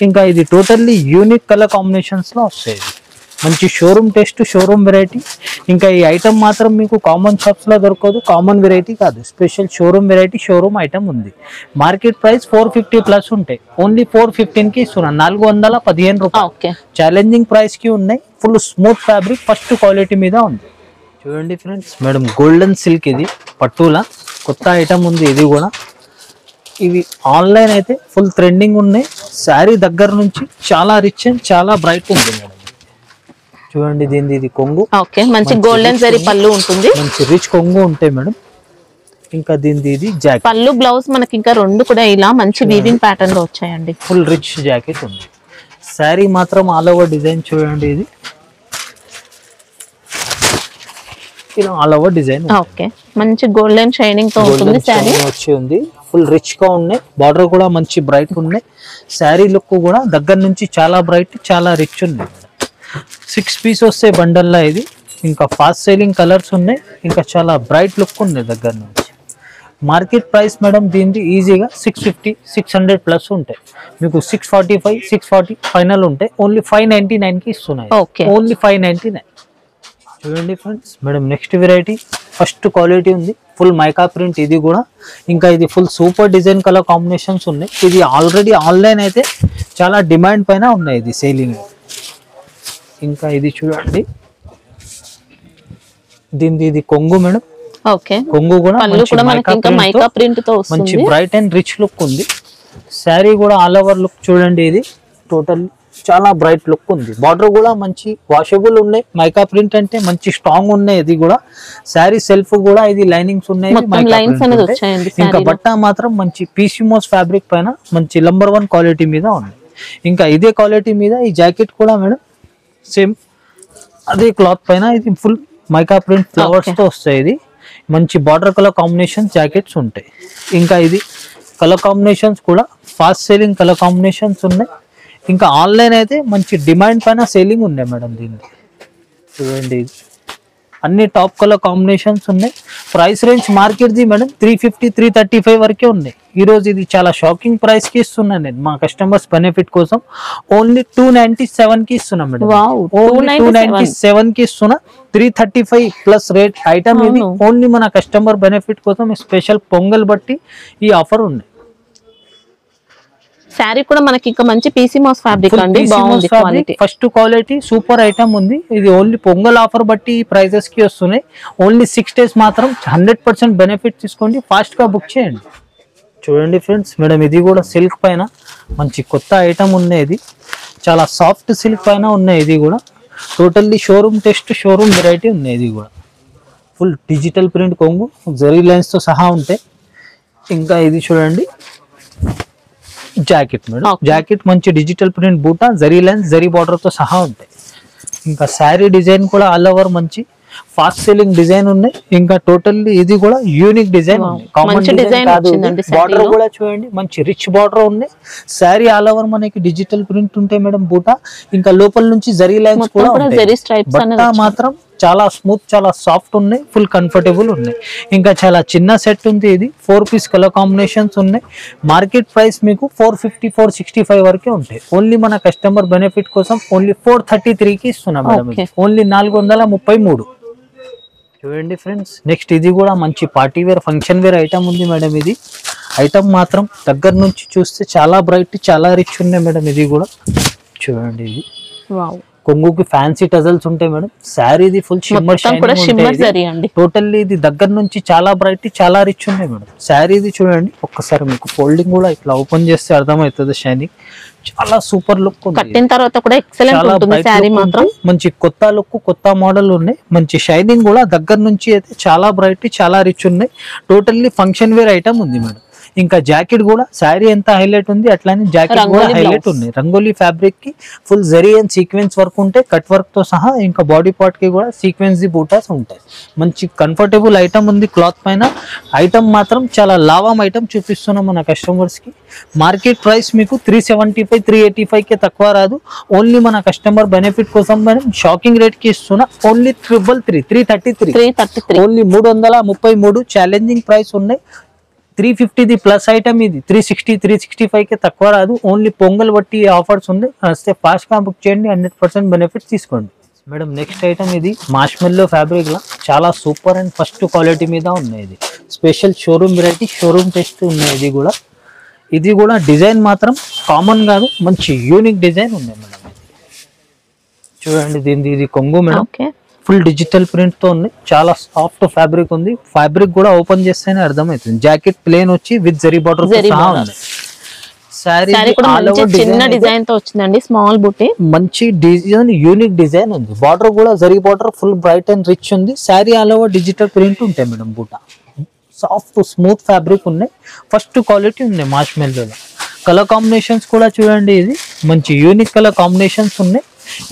ఇంకా ఇది టోటల్లీ యూనిక్ కలర్ కాంబినేషన్స్ లో వస్తాయి. మంచి షోరూమ్ టెస్ట్, షోరూమ్ వెరైటీ. ఇంకా ఈ ఐటమ్ మాత్రం మీకు కామన్ షాప్స్ లో దొరకదు, కామన్ వెరైటీ కాదు, special showroom variety, showroom item ఉంది. మార్కెట్ ప్రైస్ 450 ప్లస్ ఉంటాయి, ఓన్లీ 415 కి ఇస్తున్నాను. 415 రూపాయలు ఛాలెంజింగ్ ప్రైస్ కి ఉన్నాయి. Full smooth fabric, first quality మీద ఉంది. చూడండి ఫ్రెండ్స్, మేడం గోల్డెన్ సిల్క్, ఇది పట్టులా కొత్త ఐటమ్ ఉంది. ఇది కూడా ఇవి ఆన్లైన్ అయితే ఫుల్ ట్రెండింగ్ ఉన్నాయి. శారీ దగ్గర నుంచి చాలా రిచ్ అండ్ చాలా బ్రైట్ ఉంది మేడం. చూడండి దీనిది, ఇది కొంగు, మంచి గోల్డెన్ జరీ పళ్ళు ఉంటుంది, మంచి రిచ్ కొంగు ఉంటాయి మేడం. ఇంకా దీనిది ఇది జాకెట్, పళ్ళు బ్లౌజ్ మనకి ఇంకా రెండు కూడా ఇలా మంచి వీవింగ్ ప్యాటర్న్ లో వచ్చాయండి. ఫుల్ రిచ్ జాకెట్ ఉంది. శారీ మాత్రం ఆల్ ఓవర్ డిజైన్ చూడండి, ఇది ఇలా ఆల్ ఓవర్ డిజైన్. మంచి గోల్డెన్ షైనింగ్ తో ఉంటుంది శారీ వచ్చి ఉంది. ఫుల్ రిచ్ గా ఉన్నాయి, బార్డర్ కూడా మంచి బ్రైట్ ఉన్నాయి. శారీ లుక్ కూడా దగ్గర నుంచి చాలా బ్రైట్, చాలా రిచ్ ఉంది. 6 పీస్ వస్తే బండల్లా ఇది. ఇంకా ఫాస్ట్ సేలింగ్ కలర్స్ ఉన్నాయి, ఇంకా చాలా బ్రైట్ లుక్ ఉంది దగ్గర నుంచి. మార్కెట్ ప్రైస్ మేడం దీనిది ఈజీగా 650, 600 ప్లస్ ఉంటాయి. మీకు 645, 640 ఫైనల్ ఉంటాయి. ఓన్లీ 599 కి ఇస్తున్నాయి, ఓన్లీ 599. చూడండి friends, madam next variety first quality ఉంది. ఫుల్ మైకా ప్రింట్, ఇది కూడా ఇంకా ఇది full super design colour combinations ఉన్నాయి. ఇది ఆల్రెడీ ఆన్లైన్ అయితే చాలా డిమాండ్ పైన ఉన్నాయి, ఇది సేలింగ్. ఇంకా ఇది చూడండి, దీనిది ఇది కొంగు మేడం. కొంగు కూడా మంచి బ్రైట్ అండ్ రిచ్ లుక్ ఉంది. శారీ కూడా ఆల్ ఓవర్ లుక్ చూడండి, ఇది టోటల్ చాలా బ్రైట్ లుక్ ఉంది. బార్డర్ కూడా మంచి వాషబుల్ ఉన్నాయి. మైకా ప్రింట్ అంటే మంచి స్ట్రాంగ్ ఉన్నాయి. ఇది కూడా శారీ సెల్ఫ్ కూడా ఇది లైనింగ్స్ ఉన్నాయి. ఇంకా బట్ట మాత్రం మంచి పీసీమోస్ ఫ్యాబ్రిక్ పైన మంచి నంబర్ 1 క్వాలిటీ మీద ఉంది. ఇంకా ఇదే క్వాలిటీ మీద ఈ జాకెట్ కూడా మేడం సేమ్ అదే క్లాత్ పైన ఇది ఫుల్ మైకా ప్రింట్ ఫ్లవర్స్ తో వస్తాయి. ఇది మంచి బార్డర్ కలర్ కాంబినేషన్ జాకెట్స్ ఉంటాయి. ఇంకా ఇది కలర్ కాంబినేషన్స్ కూడా ఫాస్ట్ సేలింగ్ కలర్ కాంబినేషన్స్ ఉన్నాయి. ఇంకా ఆన్లైన్ అయితే మంచి డిమాండ్ పైన సేలింగ్ ఉన్నాయి మేడం. దీన్ని చూడండి, అన్ని టాప్ కలర్ కాంబినేషన్స్ ఉన్నాయి. Price range market the madam 350, 335 వరకే ఉన్నాయి. ఈ రోజు ఇది చాలా షాకింగ్ ప్రైస్ కి ఇస్తున్నాను నేను మా కస్టమర్స్ బెనిఫిట్ కోసం. ఓన్లీ 297 కి ఇస్తున్నా మేడం. ఓన్లీ 297 కి ఇస్తున్నా. 335 ప్లస్ రేట్ ఐటమ్ ఇది. ఓన్లీ మన కస్టమర్ బెనిఫిట్ కోసం స్పెషల్ పొంగల్ బట్టి ఈ ఆఫర్ ఉంది. శారీ కూడా మనకి ఇంకా మంచి పీసీమోస్ ఫ్యాబ్రిక్ అండి, బాగుంది quality, first quality super item ఉంది. ఇది ఓన్లీ పొంగల్ ఆఫర్ బట్టి ఈ ప్రైజెస్ కి వస్తున్నాయి. ఓన్లీ 6 days మాత్రం 100% బెనిఫిట్ తీసుకోండి, ఫాస్ట్ గా బుక్ చేయండి. చూడండి ఫ్రెండ్స్, మేడం ఇది కూడా సిల్క్ పైన మంచి కొత్త ఐటమ్ ఉన్నాయి. ఇది చాలా సాఫ్ట్ సిల్క్ పైన ఉన్నాయి. ఇది కూడా totally showroom test, showroom variety ఉన్నాయి. ఇది కూడా ఫుల్ డిజిటల్ ప్రింట్ కొంగు, జరీ లైన్స్ తో సహా ఉంటాయి. ఇంకా ఇది చూడండి జాకెట్ మేడం. జాకెట్ మంచి డిజిటల్ ప్రింట్ బూటా, జరీ లైన్స్, జరీ బార్డర్ తో సహా ఉంటాయి. ఇంకా శారీ డిజైన్ కూడా ఆల్ ఓవర్ మంచి ఫాస్ట్ సెల్లింగ్ డిజైన్ ఉన్నాయి. ఇంకా టోటల్లీ ఇది కూడా యూనిక్ డిజైన్ ఉంది, కామన్ డిజైన్ కాదు. బార్డర్ కూడా చూడండి మంచి రిచ్ బార్డర్ ఉంది. శారీ ఆల్ ఓవర్ మనకి డిజిటల్ ప్రింట్ ఉంటాయి మేడం బూటా. ఇంకా లోపల నుంచి జరీ లైన్స్ కూడా ఉంటాయి. బట్ట మాత్రం చాలా స్మూత్, చాలా సాఫ్ట్ ఉన్నాయి, ఫుల్ కంఫర్టబుల్ ఉన్నాయి. ఇంకా చాలా చిన్న సెట్ ఉంది. ఇది 4 పీస్ కలర్ కాంబినేషన్స్ ఉన్నాయి. మార్కెట్ ప్రైస్ మీకు 450, 465 వరకే ఉంటాయి. ఓన్లీ మన కస్టమర్ బెనిఫిట్ కోసం ఓన్లీ 433 కి ఇస్తున్నాం మేడం. ఓన్లీ 433. చూడండి ఫ్రెండ్స్, నెక్స్ట్ ఇది కూడా మంచి party wear, function wear item ఉంది మేడం. ఇది ఐటమ్ మాత్రం దగ్గర నుంచి చూస్తే చాలా బ్రైట్, చాలా రిచ్ ఉన్నాయి మేడం. ఇది కూడా చూడండి, ఇది కొంగుకి ఫ్యాన్సీ టజల్స్ ఉంటాయి మేడం. శారీది ఫుల్ షిమ్మర్ షైనింగ్. టోటల్లీ ఇది దగ్గర నుంచి చాలా బ్రైట్, చాలా రిచ్ ఉన్నాయి మేడం. శారీది చూడండి ఒక్కసారి, మీకు ఫోల్డింగ్ కూడా ఇట్లా ఓపెన్ చేస్తే అర్థమవుతుంది. షైనింగ్ చాలా సూపర్ లుక్, కట్టిన తర్వాత కూడా ఎక్సలెంట్ ఉంటుంది. శారీ మాత్రం మంచి కొత్త లుక్, కొత్త మోడల్ ఉన్నాయి. మంచి షైనింగ్ కూడా దగ్గర నుంచి అయితే చాలా బ్రైట్, చాలా రిచ్ ఉన్నాయి. టోటల్లీ ఫంక్షన్ వేర్ ఐటమ్ ఉంది మేడం. ఇంకా జాకెట్ కూడా శారీ ఎంత హైలైట్ ఉంది అట్లానే జాకెట్ కూడా హైలైట్ ఉంది. రంగోలీ ఫ్యాబ్రిక్ కి full zari and sequence work ఉంటాయి, కట్ వర్క్ తో సహా. ఇంకా బాడీ పార్ట్ కి కూడా సీక్వెన్స్ ది బూటాస్ ఉంటాయి. మంచి కంఫర్టబుల్ ఐటమ్ ఉంది క్లాత్ పైన. ఐటమ్ మాత్రం చాలా లావాం ఐటమ్ చూపిస్తున్నాం మన కస్టమర్స్ కి. మార్కెట్ ప్రైస్ మీకు 375, 385 కి తక్కువ రాదు. ఓన్లీ మన కస్టమర్ బెనిఫిట్ కోసం మనం షాకింగ్ రేట్ కి ఇస్తున్నా. Only 333, only 333. ఛాలెంజింగ్ ప్రైస్ ఉన్నాయి. 350 ది ప్లస్ ఐటమ్, ఇది 360, 365 కి తక్కువ రాదు. ఓన్లీ పొంగల్ బట్టి ఆఫర్స్ ఉంది. వస్తే ఫాస్ట్ గా బుక్ చేయండి, 100% బెనిఫిట్ తీసుకోండి. మేడం నెక్స్ట్ ఐటమ్ ఇది మార్ష్మెల్లో ఫ్యాబ్రిక్ లా చాలా సూపర్ అండ్ ఫస్ట్ క్వాలిటీ మీద ఉన్నాయి. ఇది special showroom variety, showroom test ఉన్నాయి. ఇది కూడా డిజైన్ మాత్రం కామన్ కాదు, మంచి యూనిక్ డిజైన్ ఉన్నాయి మేడం. చూడండి ఇది కొంగు మేడం, ఫుల్ డిజిటల్ ప్రింట్ తో ఉంది, చాలా సాఫ్ట్ ఫ్యాబ్రిక్ ఉంది. ఫ్యాబ్రిక్ కూడా ఓపెన్ చేస్తేనే అర్థమవుతుంది. జాకెట్ ప్లేన్ వచ్చి విత్ జరీ బార్డర్ సహా ఉంది. సారీ చిన్న డిజైన్ తో వచ్చిందండి, స్మాల్ బుట్టి, మంచి డిజైన్, యూనిక్ డిజైన్ ఉంది. బార్డర్ కూడా జరీ border full bright and rich ఉంది. Sari all over digital print ఉంటాయి మేడం. బూట సాఫ్ట్ స్మూత్ ఫ్యాబ్రిక్ ఉన్నాయి, ఫస్ట్ క్వాలిటీ ఉంది మార్ష్మెల్లో. కలర్ కాంబినేషన్స్ కూడా చూడండి, ఇది మంచి యూనిక్ కలర్ కాంబినేషన్స్ ఉన్నాయి.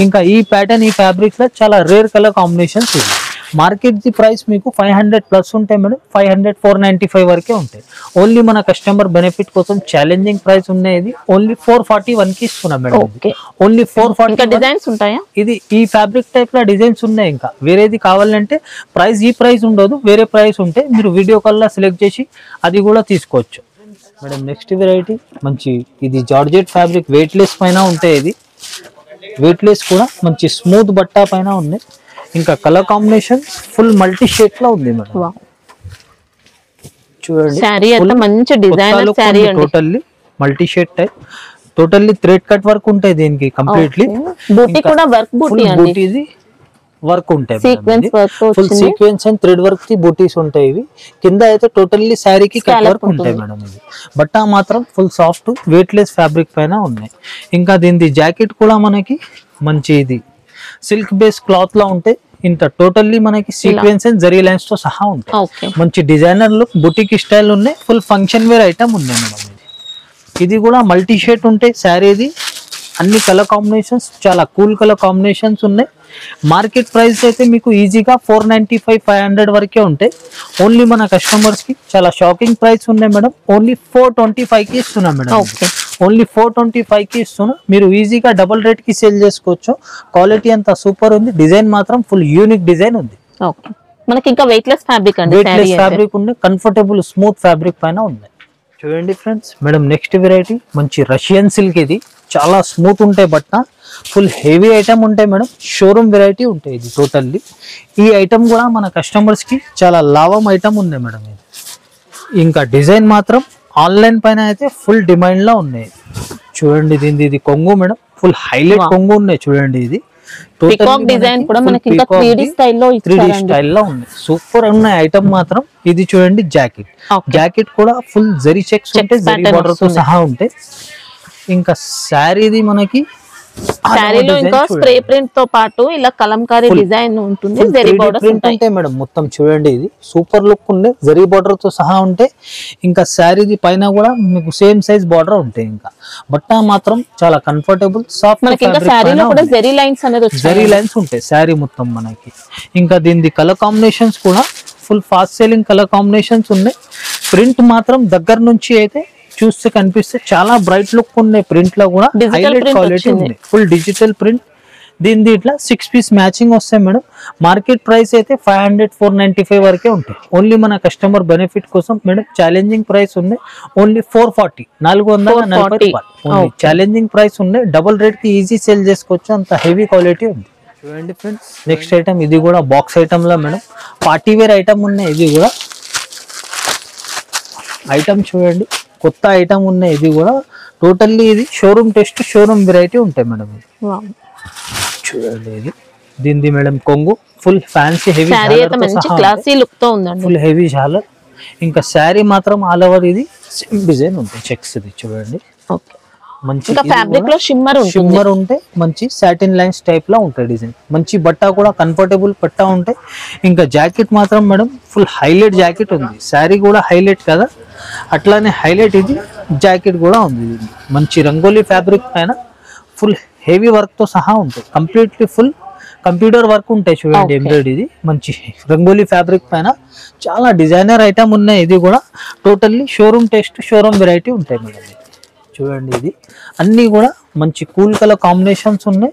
ఇంకా ఈ ప్యాటర్న్, ఈ ఫ్యాబ్రిక్ లో చాలా రేర్ కలర్ కాంబినేషన్స్ ఉంది. మార్కెట్ ది ప్రైస్ మీకు 500 ప్లస్ ఉంటాయి మేడం, 500 495 వరకే ఉంటాయి. ఓన్లీ మన కస్టమర్ బెనిఫిట్ కోసం ఛాలెంజింగ్ ప్రైస్ ఉన్నాయి. ఓన్లీ 441 కి ఇస్తున్నాం మేడం. ఓన్లీ 440 డిజైన్స్ ఉంటాయా? ఇది ఈ ఫ్యాబ్రిక్ టైప్ లో డిజైన్స్ ఉన్నాయి. ఇంకా వేరేది కావాలంటే ప్రైస్ ఈ ప్రైస్ ఉండదు, వేరే ప్రైస్ ఉంటే మీరు వీడియో కాల్ లో సెలెక్ట్ చేసి అది కూడా తీసుకోవచ్చు మేడం. నెక్స్ట్ వెరైటీ మంచి ఇది జార్జెట్ ఫ్యాబ్రిక్, వెయిట్ లెస్ పైన ఉంటాయి. ఇది వెయిట్ లెస్ కూడా మంచి స్మూత్ బట్టా పైన ఉంది. ఇంకా colour combination full multi shade లో ఉంది మేడం. చూడండి మంచి designer sorry, totally multi shade type, totally thread cut work ఉంటాయి దీనికి కంప్లీట్లీ. బూటీ కూడా వర్క్, బూటీ ఇది వర్క్ ఉంటాయి, full sequence and thread work కి బూటీస్ ఉంటాయి. ఇవి కింద అయితే టోటల్లీ శారీకి కట్ వర్క్ ఉంటాయి మేడం. ఇది బట్టా మాత్రం full soft weight less fabric పైన ఉన్నాయి. ఇంకా దీని జాకెట్ కూడా మనకి మంచి ఇది సిల్క్ బేస్ క్లాత్ లో ఉంటాయి. ఇంత టోటల్లీ మనకి సీక్వెన్స్ అండ్ జరీ లైన్స్ తో సహా ఉంటాయి. మంచి డిజైనర్ లుక్, బుటిక్ స్టైల్ ఉన్నాయి. ఫుల్ ఫంక్షన్ వేర్ ఐటమ్ ఉన్నాయి మేడం. ఇది కూడా మల్టీ షేడ్ ఉంటాయి శారీది. అన్ని కలర్ కాంబినేషన్స్ చాలా కూల్ కలర్ కాంబినేషన్స్ ఉన్నాయి. మార్కెట్ ప్రైస్ అయితే మీకు ఈజీగా 495 500 వరకే ఉంటాయి. ఓన్లీ మన కస్టమర్స్ కి చాలా షాకింగ్ ప్రైస్ ఉన్నాయి మేడం. ఓన్లీ 425 కి ఇస్తున్నాం మేడం. ఓన్లీ 425 కి ఇస్తున్నా. మీరు ఈజీగా డబుల్ రేట్ కి సేల్ చేసుకోవచ్చు. క్వాలిటీ అంతా సూపర్ ఉంది, డిజైన్ మాత్రం ఫుల్ యూనిక్ డిజైన్ ఉంది. మనకి ఇంకా వెయిట్ లెస్ ఫ్యాబ్రిక్ అండి, వెయిట్ లెస్ ఫ్యాబ్రిక్ ఉంది, కంఫర్టబుల్ స్మూత్ ఫ్యాబ్రిక్ పైన ఉంది. చూడండి ఫ్రెండ్స్ మేడం, నెక్స్ట్ వెరైటీ మంచి రష్యన్ సిల్క్. ఇది చాలా స్మూత్ ఉంటాయి బట్ట, ఫుల్ హెవీ ఐటమ్ ఉంటాయి మేడం. షోరూమ్ వెరైటీ ఉంటాయి ఇది టోటల్లీ. ఈ ఐటమ్ కూడా మన కస్టమర్స్ కి చాలా లాభం ఐటమ్ ఉంది మేడం. ఇది ఇంకా డిజైన్ మాత్రం ఆన్లైన్ పైన అయితే ఫుల్ డిమాండ్ లో ఉన్నాయి. చూడండి ఇది కొంగు మేడం, ఫుల్ హైలైట్ కొంగు ఉన్నాయి. చూడండి ఇది డిజైన్ కూడా మనకి ఇంకా 3D స్టైల్లో ఉంది. సూపర్ ఉన్నాయి ఐటమ్ మాత్రం. ఇది చూడండి జాకెట్ కూడా ఫుల్ జరీ చెక్స్ ఉంటాయి, జరీ బార్డర్ తో సహా ఉంటాయి. ఇంకా శారీది మనకి శారీలో ఇంకా స్ప్రే ప్రింట్ తో పాటు ఇలా కలంకారీ డిజైన్ ఉంటుంది, జరీ బోర్డర్స్ ఉంటాయి మేడం. మొత్తం చూడండి ఇది సూపర్ లుక్ ఉండే, జరీ బోర్డర్ తో సహా ఉంటాయి. ఇంకా శారీది పైన కూడా మీకు సేమ్ సైజ్ బోర్డర్ ఉంటాయి. ఇంకా బట్ట మాత్రం చాలా కంఫర్టబుల్ సాఫ్ట్. మనకి ఇంకా శారీలో కూడా జరీ లైన్స్ అనేది వచ్చాయి, జరీ లైన్స్ ఉంటాయి శారీ మొత్తం మనకి. ఇంకా దీని కలర్ కాంబినేషన్స్ కూడా full fast selling colour combinations ఉన్నాయి. ప్రింట్ మాత్రం దగ్గర నుంచి అయితే చూస్తే కనిపిస్తే చాలా బ్రైట్ లుక్ ఉన్నాయి. ప్రింట్ లో కూడా హైలైట్ క్వాలిటీ ఉంది, ఫుల్ డిజిటల్ ప్రింట్. దీని ఇట్లా 6 పీస్ మ్యాచింగ్ వస్తాయి మేడం. మార్కెట్ ప్రైస్ అయితే 500 495 వరకే ఉంటాయి. ఓన్లీ మన కస్టమర్ బెనిఫిట్ కోసం మేడం ఛాలెంజింగ్ ప్రైస్ ఉంది. ఓన్లీ 440 440 ఓన్లీ ఛాలెంజింగ్ ప్రైస్ ఉంది. డబుల్ రేట్ కి ఈజీ సేల్ చేసుకోవచ్చు, అంత హెవీ క్వాలిటీ ఉంది. చూడండి ఫ్రెండ్స్ నెక్స్ట్ ఐటమ్, ఇది కూడా బాక్స్ ఐటమ్ లో మేడం, పార్టీ వేర్ ఐటమ్ ఉన్నాయి. ఇది కూడా ఐటమ్ చూడండి, కొత్త ఐటమ్ ఉన్నాయి. ఇది కూడా టోటల్లీ ఇది షోరూమ్ టెస్ట్, షోరూమ్ వెరైటీ ఉంటాయి మేడం. చూడండి ఇది దీనిది మేడం కొంగు, full fancy heavy classy look తో ఉందండి, ఫుల్ హెవీ జాలర్. ఇంకా శారీ మాత్రం ఆల్ ఓవర్ ఇది సేమ్ డిజైన్ ఉంటాయి, చెక్స్. ఇది చూడండి మంచి ఫ్యాబ్రిక్ లో షిమ్మర్ ఉంటాయి, మంచి సాటిన్ లైన్స్ టైప్ లో ఉంటాయి డిజైన్. మంచి బట్ట కూడా కంఫర్టబుల్ బట్ట ఉంటాయి. ఇంకా జాకెట్ మాత్రం మేడం ఫుల్ హైలైట్ జాకెట్ ఉంది. శారీ కూడా హైలైట్ కదా, అట్లానే హైలైట్ ఇది జాకెట్ కూడా ఉంది. మంచి రంగోలీ ఫ్యాబ్రిక్ పైన ఫుల్ హెవీ వర్క్ తో సహా ఉంటాయి. కంప్లీట్లీ ఫుల్ కంప్యూటర్ వర్క్ ఉంటాయి. చూడండి ఎంబ్రాయిడరీ, ఇది మంచి రంగోలీ ఫ్యాబ్రిక్ పైన చాలా డిజైనర్ ఐటమ్ ఉన్నాయి. ఇది కూడా totally showroom test, showroom variety ఉంటాయి మేడం. చూడండి ఇది అన్ని కూడా మంచి కూల్ కలర్ కాంబినేషన్స్ ఉన్నాయి,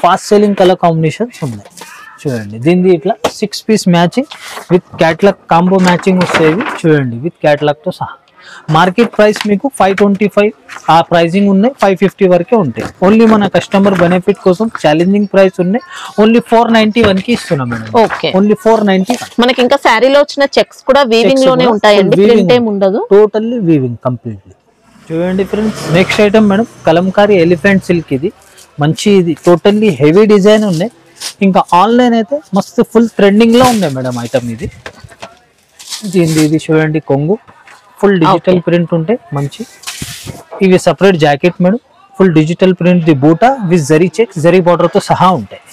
ఫాస్ట్ సెల్లింగ్ కలర్ కాంబినేషన్స్ ఉన్నాయి. చూడండి దీనిది ఇట్లా 6 piece matching with catalogue combo matching వస్తాయి. చూడండి విత్ క్యాట్లాగ్ తో సహా మార్కెట్ ప్రైస్ మీకు 525 ఆ ప్రైజింగ్ ఉన్నాయి, 550 వరకే ఉంటాయి. ఓన్లీ మన కస్టమర్ బెనిఫిట్ కోసం ఛాలెంజింగ్ ప్రైస్ ఉన్నాయి, ఓన్లీ 491 కి ఇస్తున్నాం మేడం. ఓన్లీ 490. మనకి ఇంకా శారీలో వచ్చిన చెక్స్ కూడా వీవింగ్ లోనే ఉంటాయండి, ప్రింట్ ఏం ఉండదు, టోటల్లీ వీవింగ్ కంప్లీట్లీ. చూడండి friends, next item madam Kalamkari elephant silk. ఇది మంచి, ఇది టోటల్లీ హెవీ డిజైన్ ఉన్నాయి. ఇంకా ఆన్లైన్ అయితే మస్తు ఫుల్ ట్రెండింగ్ లో ఉన్నాయి మేడం ఐటమ్. ఇది చూడండి కొంగు, ఫుల్ డిజిటల్ ప్రింట్ ఉంటాయి మంచి. ఇవి separate jacket madam, full digital print ది బూటా విత్ జరీ చెక్స్, జరీ బార్డర్ తో సహా ఉంటాయి.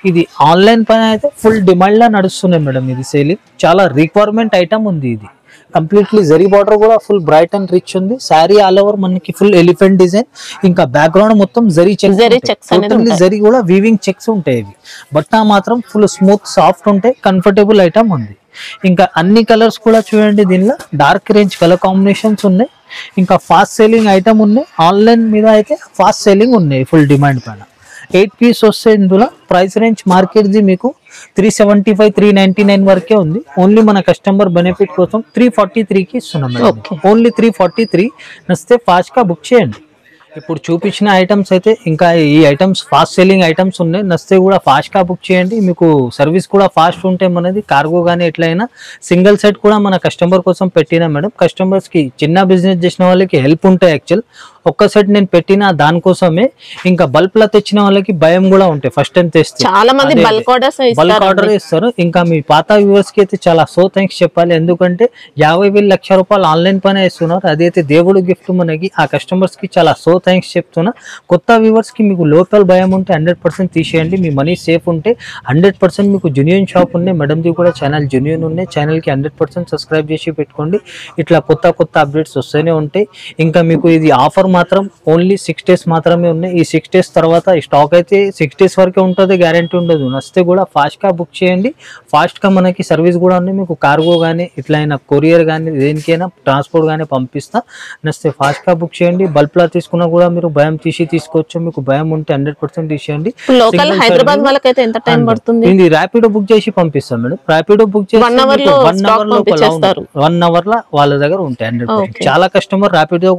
ఇది ఆన్లైన్ పైన అయితే ఫుల్ డిమాండ్ లా నడుస్తున్నాయి మేడం. ఇది సేలింగ్ చాలా రిక్వైర్మెంట్ ఐటమ్ ఉంది. ఇది కంప్లీట్లీ జరీ బార్డర్ కూడా ఫుల్ బ్రైట్ అండ్ రిచ్ ఉంది. శారీ ఆల్ ఓవర్ మనకి ఫుల్ ఎలిఫెంట్ డిజైన్, ఇంకా బ్యాక్గ్రౌండ్ మొత్తం జరీ చెక్స్, జరీ కూడా వీవింగ్ చెక్స్ ఉంటాయి. ఇవి బట్ట మాత్రం ఫుల్ స్మూత్ సాఫ్ట్ ఉంటాయి, కంఫర్టబుల్ ఐటమ్ ఉంది. ఇంకా అన్ని కలర్స్ కూడా చూడండి, దీనిలో డార్క్ రేంజ్ కలర్ కాంబినేషన్స్ ఉన్నాయి. ఇంకా ఫాస్ట్ సెల్లింగ్ ఐటమ్ ఉన్నాయి. ఆన్లైన్ మీద అయితే ఫాస్ట్ సెల్లింగ్ ఉన్నాయి ఫుల్ డిమాండ్ పైన. 8 పీస్ వస్తే ఇందులో ప్రైస్ రేంజ్ మార్కెట్ ది మీకు 375 399 వరకే ఉంది. ఓన్లీ మన కస్టమర్ బెనిఫిట్ కోసం 343 కి ఇస్తున్నాం మేడం. ఓన్లీ 343. నచ్చితే ఫాస్ట్ గా బుక్ చేయండి. ఇప్పుడు చూపించిన ఐటమ్స్ అయితే ఇంకా ఈ ఐటమ్స్ ఫాస్ట్ సెల్లింగ్ ఐటమ్స్ ఉన్నాయి. నచ్చితే కూడా ఫాస్ట్ గా బుక్ చేయండి. మీకు సర్వీస్ కూడా ఫాస్ట్ ఉంటే మనది కార్గో కానీ ఎట్లయినా సింగిల్ సెట్ కూడా మన కస్టమర్ కోసం పెట్టినా మేడం. కస్టమర్స్ కి చిన్న బిజినెస్ చేసిన వాళ్ళకి హెల్ప్ ఉంటాయి. యాక్చువల్ ఒక్క సెట్ నేను పెట్టిన దానికోసమే. ఇంకా బల్క్ లా తెచ్చిన వాళ్ళకి భయం కూడా ఉంటాయి. ఫస్ట్ టైం తెస్తే చాలా మంది బల్క్ ఆర్డర్ ఇస్తారు. ఇంకా మీ పాత వ్యూవర్స్ కి అయితే చాలా థ్యాంక్స్ చెప్పాలి. ఎందుకంటే 50,000 లక్ష రూపాయలు ఆన్లైన్ పైన ఇస్తున్నారు. అదైతే దేవుడు గిఫ్ట్ మనకి. ఆ కస్టమర్స్ కి చాలా థ్యాంక్స్ చెప్తున్నా. కొత్త వ్యూవర్స్ కి మీకు లోకల్ భయం ఉంటే 100% తీసేయండి. మీ మనీ సేఫ్ ఉంటే 100% మీకు జెన్యూన్ షాప్ ఉన్నాయి. మేడంది కూడా ఛానల్ జెన్యూన్ ఉన్నాయి. ఛానల్ కి 100% సబ్స్క్రైబ్ చేసి పెట్టుకోండి. ఇట్లా కొత్త అప్డేట్స్ వస్తూనే ఉంటాయి. ఇంకా మీకు ఇది ఆఫర్ మాత్రం ఓన్లీ 6 days మాత్రమే ఉన్నాయి. ఈ 6 days తర్వాత ఈ స్టాక్ అయితే 6 days వరకే ఉంటుంది, గ్యారంటీ ఉండదు. నచ్చితే కూడా ఫాస్ట్ గా బుక్ చేయండి. ఫాస్ట్ గా మనకి సర్వీస్ కూడా ఉంది. మీకు కార్గో కానీ ఇట్లయినా కొరియర్ కానీ దేనికైనా ట్రాన్స్పోర్ట్ కానీ పంపిస్తా. నచ్చితే ఫాస్ట్ గా బుక్ చేయండి. బల్క్ లా తీసుకున్నా కూడా మీరు భయం తీసుకోవచ్చు. మీకు భయం ఉంటే 100% తీసేయండి. హైదరాబాద్ వాళ్ళకైతే ఎంత టైం పడుతుంది? ఇది ర్యాపిడో బుక్ చేసి పంపిస్తాం మేడం. ర్యాపిడో బుక్ చేసి 1 అవర్ లో 1 అవర్ లో వాళ్ళ దగ్గర ఉంటాయి 100%. చాలా కస్టమర్ ర్యాపిడో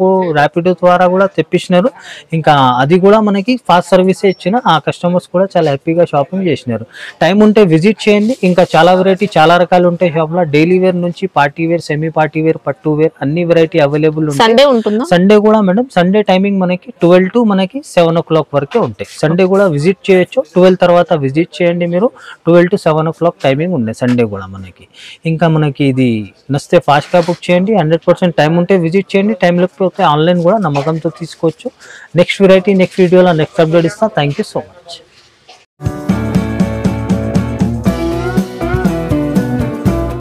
ద్వారా కూడా తెప్పించినారు. ఇంకా అది కూడా మనకి ఫాస్ట్ సర్వీస్ ఇచ్చిన ఆ కస్టమర్స్ కూడా చాలా హ్యాపీగా షాపింగ్ చేసినారు. టైం ఉంటే విజిట్ చేయండి. ఇంకా చాలా వెరైటీ, చాలా రకాలు ఉంటాయి షాప్ లో. డైలీ వేర్ నుంచి party wear, semi party wear, పట్టు వేర్ అన్ని వెరైటీ అవైలబుల్ ఉంటాయి. సండే కూడా మేడం, సండే టైమింగ్ మనకి 12 to మనకి 7 o'clock వరకే ఉంటాయి. సండే కూడా విజిట్ చేయొచ్చు. 12 తర్వాత విజిట్ చేయండి మీరు. 12 to 7 o'clock టైమింగ్ ఉన్నాయి సండే కూడా మనకి. ఇంకా మనకి ఇది నచ్చితే ఫాస్ట్ గా బుక్ చేయండి. 100% టైం ఉంటే విజిట్ చేయండి. టైం లేకపోతే ఆన్లైన్ కూడా నమ్మకంతో తీసుకోవచ్చు. నెక్స్ట్ వెరైటీ నెక్స్ట్ వీడియోలో నెక్స్ట్ అప్డేట్ ఇస్తా. Thank you so much.